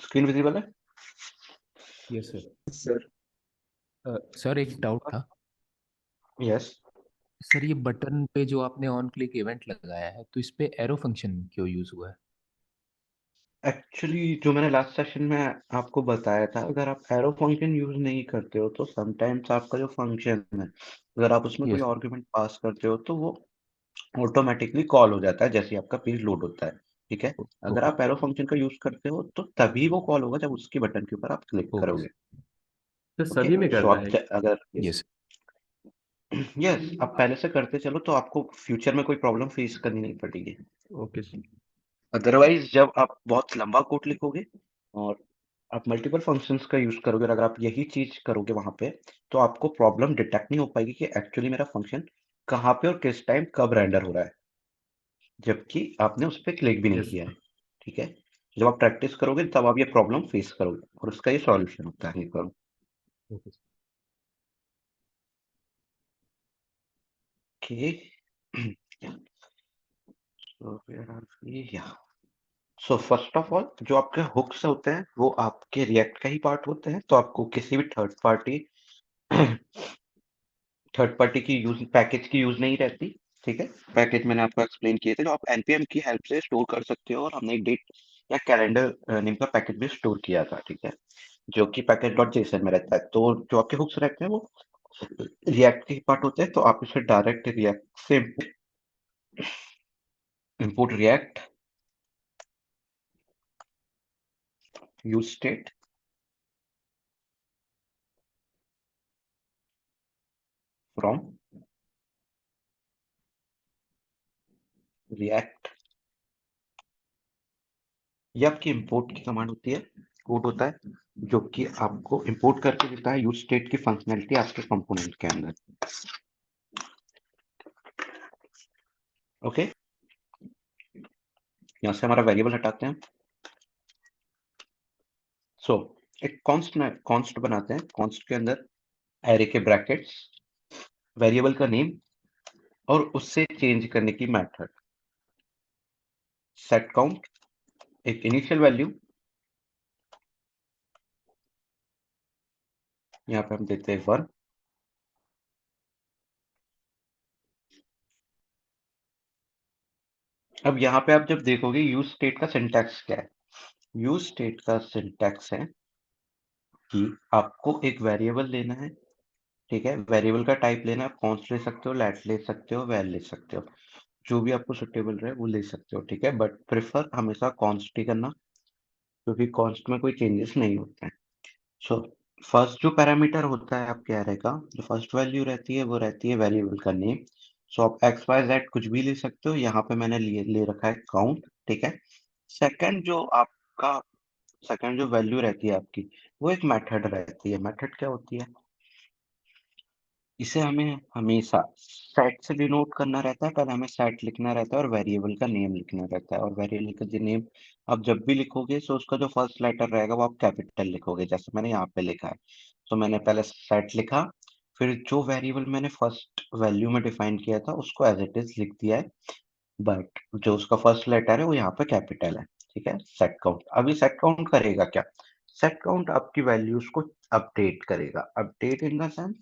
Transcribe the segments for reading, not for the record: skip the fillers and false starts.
Screen visible है? Yes sir. Sir sir एक doubt था। यस। सर ये बटन पे जो आपने ऑन क्लिक इवेंट लगाया है तो इस पे एरो फंक्शन क्यों यूज हुआ है? एक्चुअली जो मैंने लास्ट सेशन में आपको बताया था, अगर आप एरो फंक्शन यूज नहीं करते हो तो समटाइम्स आपका जो फंक्शन है, अगर आप उसमें कोई यस। आर्गुमेंट पास करते हो तो वो ऑटोमेटिकली कॉल हो जाता है जैसे ही आपका पेज लोड होता है। ठीक है। अगर ओके। आप एरो फंक्शन का यूज करते हो तो तभी वो कॉल होगा जब उसकी बटन के ऊपर आप क्लिक ओके करोगे। तो ओके। सभी में सो करता आप है? अगर यस। यस आप पहले से करते चलो तो आपको फ्यूचर में कोई प्रॉब्लम फेस करनी नहीं पड़ेगी। Okay sir. अदरवाइज जब आप बहुत लंबा कोड लिखोगे और आप मल्टीपल फंक्शंस का यूज करोगे और अगर आप यही चीज करोगे वहां पे, तो आपको प्रॉब्लम डिटेक्ट नहीं हो पाएगी कि एक्चुअली मेरा फंक्शन कहाँ पे और किस टाइम कब रेंडर हो रहा है, जबकि आपने उस पर क्लिक भी नहीं यस किया है। ठीक है। जब आप प्रैक्टिस करोगे तब आप ये प्रॉब्लम फेस करोगे और उसका ये सॉल्यूशन होता है। Okay. Okay. So where are we? या सो फर्स्ट ऑफ ऑल जो आपके हुक्स होते हैं वो आपके रिएक्ट का ही पार्ट होते हैं, तो आपको किसी भी थर्ड पार्टी की यूज पैकेज की यूज नहीं रहती। ठीक है। पैकेज मैंने आपको एक्सप्लेन किए थे जो आप एनपीएम की हेल्प से स्टोर कर सकते हो, और हमने एक डेट या कैलेंडर नेम का पैकेज भी स्टोर किया था। ठीक है। जो कि पैकेज डॉट जेसन में रहता है। तो जो आपके हुक्स रहते हैं वो रिएक्ट के पार्ट होते हैं, तो आप इसे डायरेक्ट रिएक्ट से import react use state from react, ये आपकी इंपोर्ट की कमांड होती है, कोड होता है जो कि आपको इंपोर्ट करके देता है यूज स्टेट की फंक्शनैलिटी आपके कंपोनेंट के अंदर। ओके। यहां से हमारा वेरिएबल हटाते हैं। सो एक कॉन्स्ट बनाते हैं। कॉन्स्ट के अंदर एरे के ब्रैकेट्स, वेरिएबल का नेम और उससे चेंज करने की मेथड। सेट काउंट, एक इनिशियल वैल्यू, यहाँ पे हम देते हैं 1। अब यहाँ पे आप जब देखोगे यूज स्टेट का सिंटैक्स क्या है, यूज स्टेट का सिंटैक्स है कि आपको एक वेरिएबल लेना है। ठीक है। वेरिएबल का टाइप लेना, आप कॉन्स्ट ले सकते हो, लेट ले सकते हो, वैल ले सकते हो, जो भी आपको सुटेबल रहे वो ले सकते हो। ठीक है। बट प्रेफर हमेशा कॉन्स्ट ही करना, क्योंकि कॉन्स्ट में कोई चेंजेस नहीं होते हैं। सो फर्स्ट जो पैरामीटर होता है आपके एरे का, जो फर्स्ट वैल्यू रहती है वो रहती है वेरिएबल का नेम। सो आप एक्स वाई जेड कुछ भी ले सकते हो, यहाँ पे मैंने ले रखा है काउंट। ठीक है। सेकंड जो आपका सेकंड जो वैल्यू रहती है आपकी, वो एक मेथड रहती है। मेथड क्या होती है, इसे हमें हमेशा सेट से डिनोट करना रहता है। पहले हमें सेट लिखना रहता है और वेरिएबल का नेम लिखना रहता है, और वेरिएबल का नेम आप जब भी लिखोगे तो उसका जो फर्स्ट लेटर रहेगा वो आप कैपिटल लिखोगे, जैसे मैंने यहाँ पे लिखा है। तो मैंने पहले सेट लिखा, फिर जो वेरिएबल मैंने फर्स्ट वैल्यू में डिफाइन किया था उसको एज इट इज लिख दिया है, बट जो उसका फर्स्ट लेटर है वो यहाँ पे कैपिटल है। ठीक है। सेट काउंट, अभी सेट काउंट करेगा क्या, सेट काउंट आपकी वैल्यूज को अपडेट करेगा। अपडेट इन द सेंस,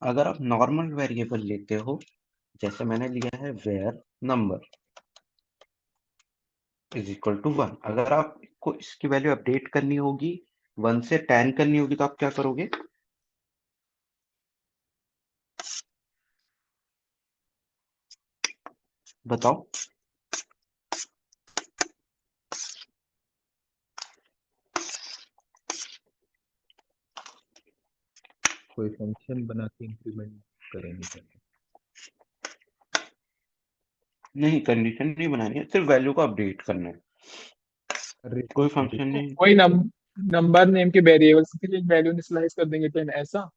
अगर आप नॉर्मल वेरिएबल लेते हो, जैसे मैंने लिया है where number is equal to 1, अगर आपको इसकी वैल्यू अपडेट करनी होगी 1 से 10 करनी होगी तो आप क्या करोगे, बताओ। कोई फंक्शन बना के इंप्लीमेंट करेंगे क्या? नहीं, कंडीशन नहीं बनानी है, सिर्फ वैल्यू को अपडेट करना है, अरे कोई अरे, फंक्शन नहीं। वही नंबर नेम के वेरिएबल्स के लिए वैल्यू इनिशियलाइज कर देंगे तो ऐसा?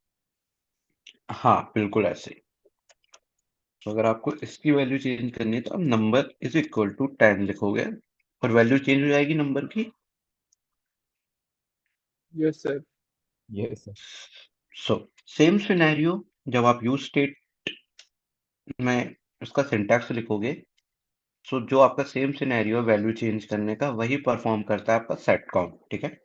हाँ बिल्कुल ऐसे ही। तो अगर आपको इसकी वैल्यू चेंज करनी है तो आप नंबर इज इक्वल टू 10 लिखोगे और वैल्यू चेंज हो जाएगी नंबर की। Yes sir. Yes sir. So same scenario, जब आप यूज स्टेट में उसका सिंटैक्स लिखोगे, सो जो आपका सेम सिनेरियो वैल्यू चेंज करने का वही परफॉर्म करता है आपका सेट काउंट। ठीक है।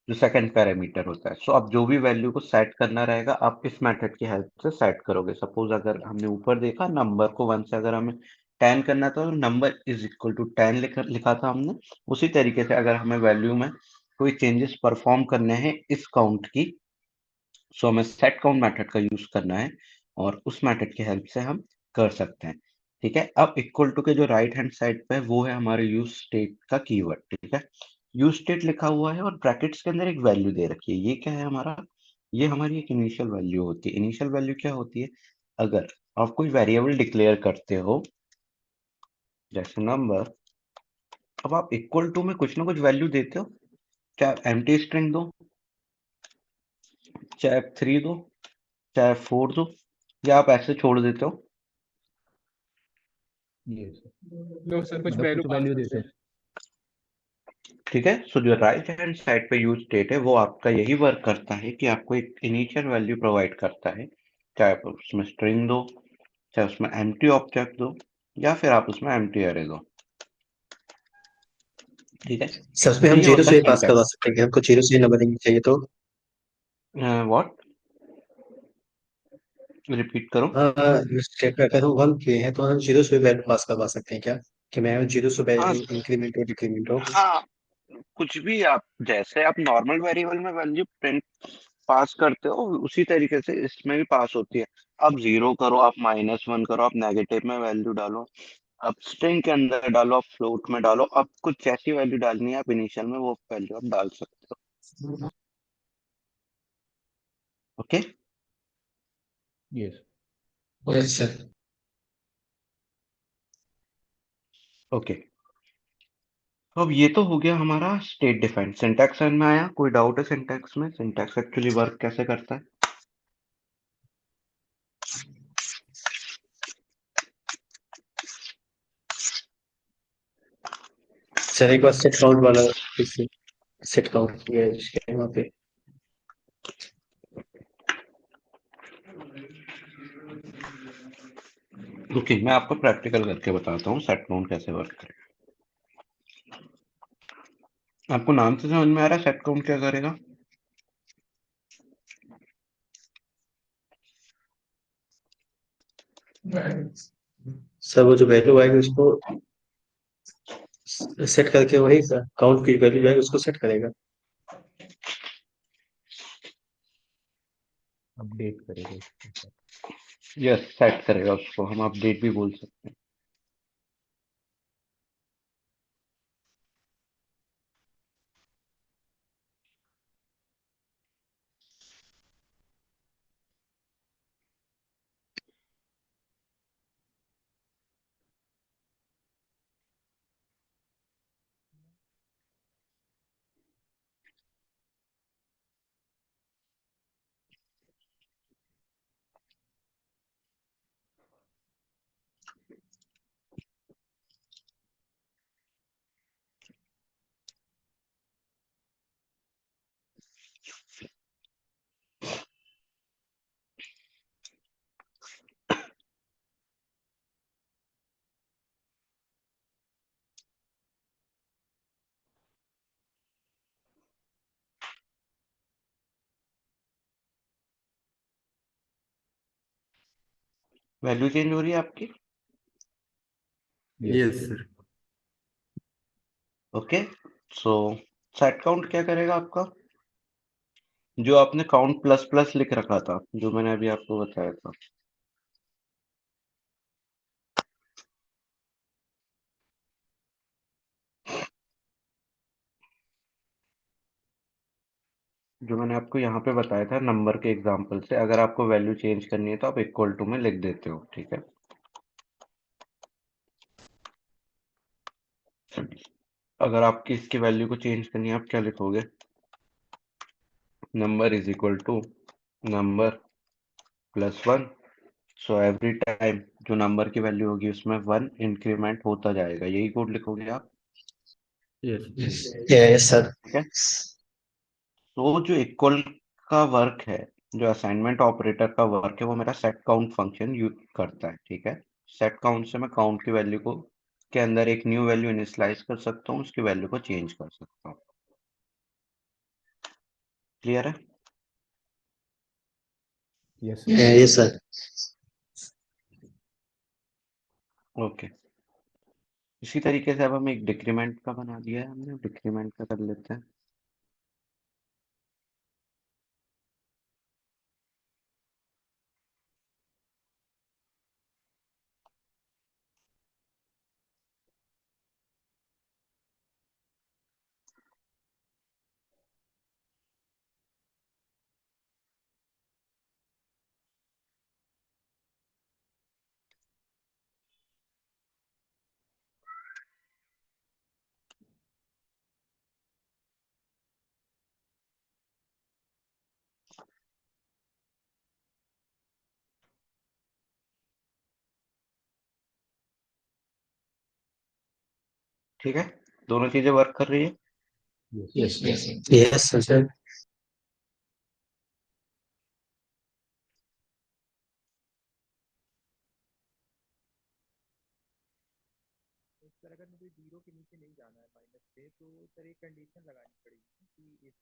जो सेकंड पैरामीटर होता है। सो अब जो भी वैल्यू को सेट करना रहेगा आप इस मेथड की हेल्प से सेट करोगे। सपोज अगर हमने ऊपर देखा नंबर को 1 से अगर हमें 10 करना था तो नंबर इज इक्वल टू 10 लिखा था हमने। उसी तरीके से अगर हमें वैल्यू में कोई चेंजेस परफॉर्म करने हैं इस काउंट की, सो हमें सेट काउंट मेथड का यूज करना है और उस मेथड की हेल्प से हम कर सकते हैं। ठीक है, अब इक्वल टू के जो राइट हैंड साइड पे है वो है हमारे यूज स्टेट का कीवर्ड। ठीक है, यूज स्टेट लिखा हुआ है और ब्रैकेट्स के अंदर एक वैल्यू दे रखी है। ये क्या है हमारा, ये हमारी एक इनिशियल वैल्यू होती है। इनिशियल वैल्यू क्या होती है, अगर आप कोई वेरिएबल डिक्लेयर करते हो जैसे नंबर, अब आप इक्वल टू में कुछ ना कुछ वैल्यू देते हो, चाहे एम्प्टी स्ट्रिंग दो, चाहे 3 दो, चाहे 4 दो, या आप ऐसे छोड़ देते हो। ये लो सर, कुछ मतलब वैल्यू कुछ पास वैल्यू करते देते हैं। हैं। ठीक है, सो जो राइट हैंड साइड पे यूज स्टेट है वो आपका यही वर्क करता है कि आपको एक इनिशियल वैल्यू प्रोवाइड करता है, चाहे आप उसमें स्ट्रिंग दो, चाहे उसमें एम्प्टी ऑब्जेक्ट दो, या फिर आप उसमें एम्प्टी अरे दो। ठीक है, सर उसमें तो हम ये जीरो होता है से पास करवा सिंटैक्स। सकते हैं कि हमको जीरो से नंबरिंग चाहिए तो। व्हाट, रिपीट करो। हाँ, स्टेट में अगर हम वन किए हैं तो हम जीरो से वैल्यू पास करवा सकते हैं क्या, कि मैं जीरो से हाँ वैल्यू इंक्रीमेंट हो डिक्रीमेंट हो। हाँ, कुछ भी आप जैसे आप नॉर्मल वेरिएबल में वैल्यू प्रिंट पास करते हो उसी तरीके से इसमें भी पास होती है। आप जीरो करो, आप -1 करो, आप नेगेटिव में वैल्यू डालो, आप स्ट्रिंग के अंदर डालो, आप फ्लोट में डालो, आप कुछ जैसी वैल्यू डालनी है आप इनिशियल में वो वैल्यू आप डाल सकते हो। Okay, yes. Yes sir. Okay, तो अब ये तो हो गया हमारा स्टेट डिफाइन। सिंटैक्स समझ में आया? कोई डाउट है सिंटैक्स में, सिंटैक्स एक्चुअली वर्क कैसे करता है? सर एक बार सेट काउंट वाला फिर से सेट काउंट किया है वहाँ पे। ओके, मैं आपको प्रैक्टिकल करके बताता हूँ सेट काउंट कैसे वर्क करेगा। आपको नाम से समझ में आ रहा है सेट काउंट क्या करेगा? सर वो जो वैल्यू आएगी उसको सेट करके वही काउंट की वैल्यू आएगी उसको सेट करेगा। अपडेट करेगा उसको। यस, सेट करेगा उसको, हम अपडेट भी बोल सकते हैं। वैल्यू चेंज हो रही है आपकी? यस। सर। ओके, सो सेट काउंट क्या करेगा आपका, जो आपने काउंट प्लस प्लस लिख रखा था, जो मैंने अभी आपको बताया था, जो मैंने आपको यहाँ पे बताया था नंबर के एग्जांपल से, अगर आपको वैल्यू चेंज करनी है तो आप इक्वल टू में लिख देते हो। ठीक है, अगर आपकी इसकी वैल्यू को चेंज करनी है आप क्या लिखोगे, number is equal to number +1। So every time जो नंबर की वैल्यू होगी उसमें 1 इंक्रीमेंट होता जाएगा, यही कोड लिखोगे आप। यस। Yes sir. ठीक है, तो जो इक्वल का वर्क है, जो असाइनमेंट ऑपरेटर का वर्क है, वो मेरा सेट काउंट फंक्शन यूज करता है। ठीक है, सेट काउंट से मैं काउंट की वैल्यू को के अंदर एक न्यू वैल्यू इनिशियलाइज कर सकता हूँ, उसकी वैल्यू को चेंज कर सकता हूँ। क्लियर है? यस ये सर। ओके, इसी तरीके से अब हम एक डिक्रीमेंट का बना दिया है हमने, डिक्रीमेंट का कर लेते हैं। ठीक है, दोनों चीजें वर्क कर रही है। Yes yes sir. सर अगर मुझे 0 के नीचे नहीं जाना है माइनस पे, तो सर एक कंडीशन लगानी पड़ेगी कि इफ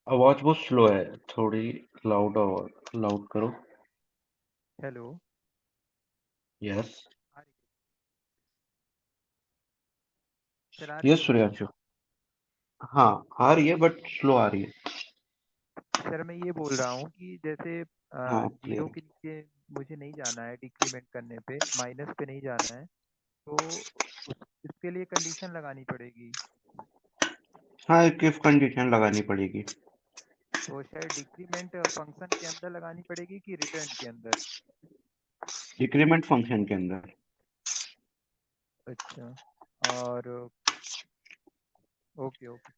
आवाज बहुत स्लो है, थोड़ी लाउड लाउड करो। हेलो यस आ रही सर आ रही यस सूर्यांशु, हाँ आ रही है बट स्लो आ रही है। सर मैं ये बोल रहा हूँ कि जैसे हाँ 0 क्लियर। के नीचे मुझे नहीं जाना है, डिक्रीमेंट करने पे माइनस पे नहीं जाना है, तो इसके लिए कंडीशन लगानी पड़ेगी। हाँ, एक इफ कंडीशन लगानी पड़ेगी। तो शायद डिक्रीमेंट फंक्शन के अंदर लगानी पड़ेगी कि रिटर्न के अंदर। डिक्रीमेंट फंक्शन के अंदर। अच्छा, और ओके ओके।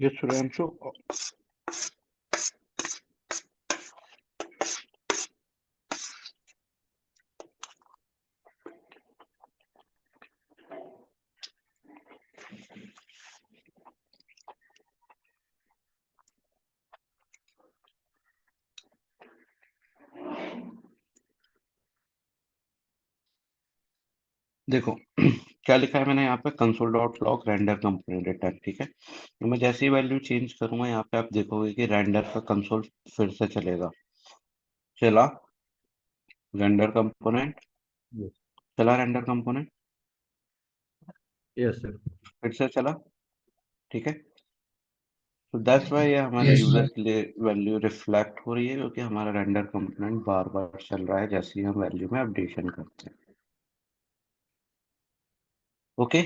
यस सूर्यांशु, देखो क्या लिखा है मैंने यहाँ पे, console dot log render component return. ठीक है, तो मैं जैसे ही वैल्यू चेंज करूंगा यहाँ पे आप देखोगे कि रेंडर का कंसोल फिर से चलेगा। चला रेंडर कंपोनेंट, चला रेंडर कंपोनेंट, यस सर। फिर से चला। ठीक है, तो दैट्स वाई ये हमारे Yes, यूजर sir. के लिए वैल्यू रिफ्लेक्ट हो रही है, क्योंकि हमारा रेंडर कंपोनेंट बार बार चल रहा है जैसे ही हम वैल्यू में अपडेशन करते हैं। ओके,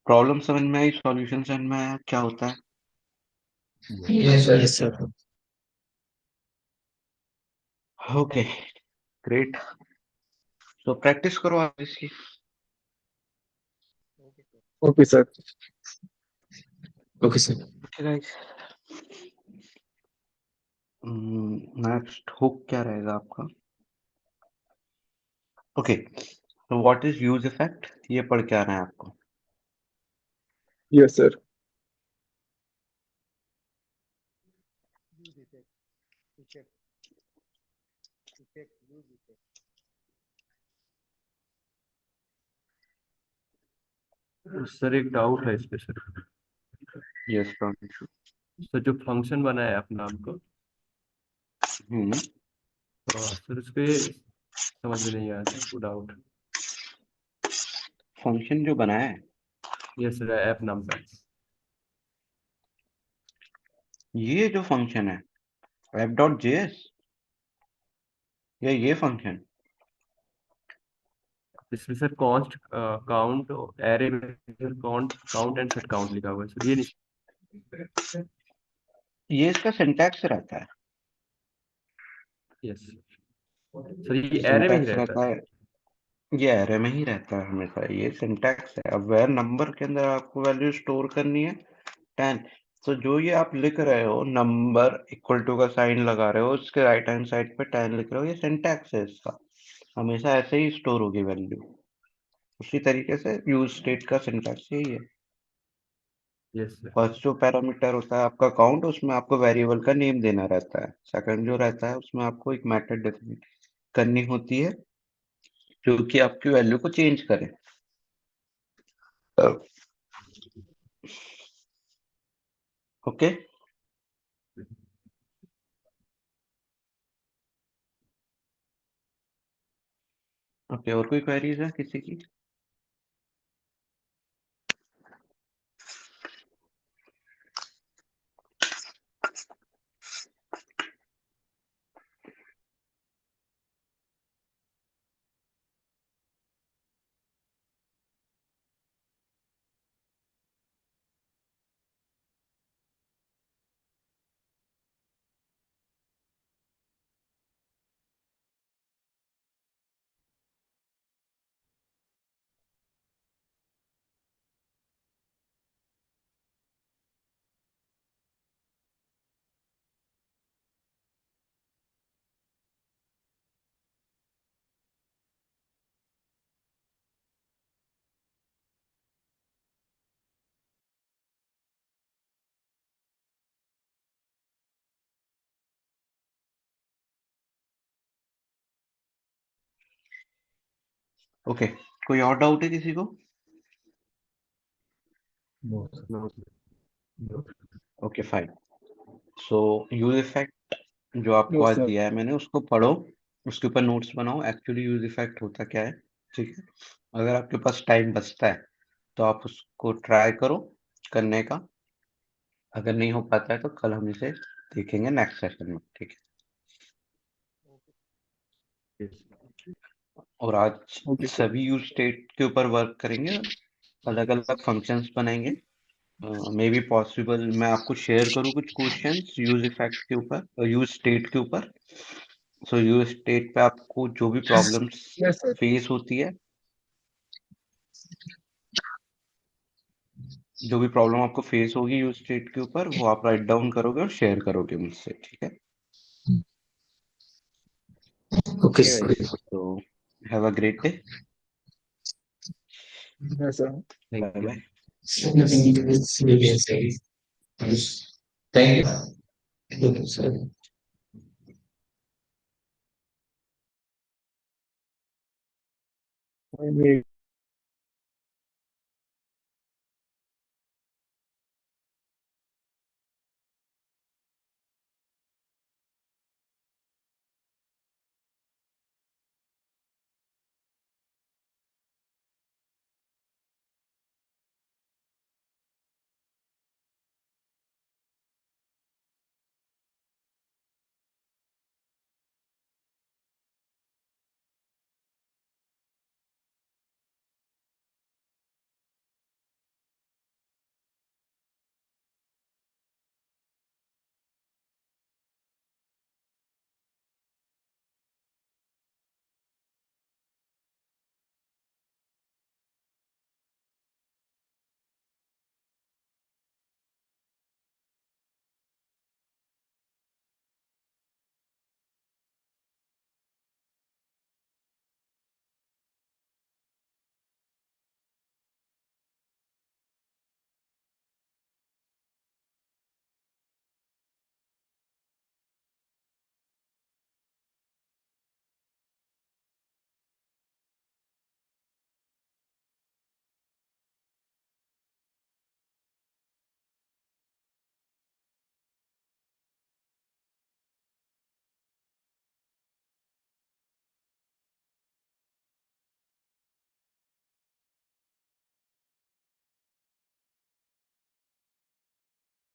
प्रॉब्लम समझ में आई, सॉल्यूशन समझ में आया क्या होता है? Yes, sir. Yes, sir. Okay great, तो प्रैक्टिस करो आप इसकी। Okay sir. Okay sir. Okay, sir. Okay guys, next hook क्या रहेगा आपका? ओके, तो व्हाट इज यूज इफेक्ट, ये पढ़ के आना है आपको। Yes sir. Use effect effect effect use effect. Sir एक डाउट है इस पे सर। यस प्रांशु। सर जो फंक्शन बना है अपना आपको, हम्म, सर उस पे समझ में नहीं आया सर, वो डाउट। फंक्शन जो बनाया है, यस सर, ऐप नाम का। ये जो फंक्शन है web डॉट जेएस, ये फंक्शन। इसमें सर कॉस्ट काउंट एरे में sir count count and set count लिखा हुआ है सर, ये नहीं। ये इसका सिंटैक्स रहता है, यस सर, ये एरे में ही सिंटैक्स रहता रहता है। है, ये एरे में ही रहता है हमेशा, ये सिंटैक्स है। अब वेर नंबर के अंदर आपको वैल्यू स्टोर करनी है 10, तो जो ये आप लिख रहे हो नंबर इक्वल टू का साइन लगा रहे हो, उसके राइट हैंड साइड पे 10 लिख रहे हो, ये सिंटैक्स है इसका, हमेशा ऐसे ही स्टोर होगी वैल्यू। उसी तरीके से यूज स्टेट का सिंटैक्स यही है। Yes sir. फर्स्ट जो पैरामीटर होता है आपका काउंट, उसमें आपको वेरिएबल का नेम देना रहता है। सेकंड जो रहता है उसमें आपको एक मेथड डिफाइन करनी होती है जो कि आपकी वैल्यू को चेंज करे। ओके, ओके, और कोई क्वेरीज है किसी की? ओके, कोई और डाउट है किसी को? Okay, fine. So use effect जो आपको नो आज सर। दिया है मैंने, उसको पढ़ो, उसके ऊपर नोट्स बनाओ। एक्चुअली यूज इफेक्ट होता क्या है, ठीक है? अगर आपके पास टाइम बचता है तो आप उसको ट्राई करो करने का। अगर नहीं हो पाता है तो कल हम इसे देखेंगे नेक्स्ट सेशन में, ठीक है? और आज ओके सर। सभी यूज स्टेट के ऊपर वर्क करेंगे, अलग अलग फंक्शंस बनाएंगे। मे बी पॉसिबल मैं आपको शेयर करूँ कुछ क्वेश्चंस यूज इफेक्ट के ऊपर, यूज स्टेट के ऊपर। सो यूज स्टेट पे आपको जो भी प्रॉब्लम्स यस सर। फेस होती है, जो भी प्रॉब्लम आपको फेस होगी यूज स्टेट के ऊपर, वो आप राइट डाउन करोगे और शेयर करोगे मुझसे, ठीक है? ओके तो have a great day. Yes sir. Bye bye. Thank you sir. मैं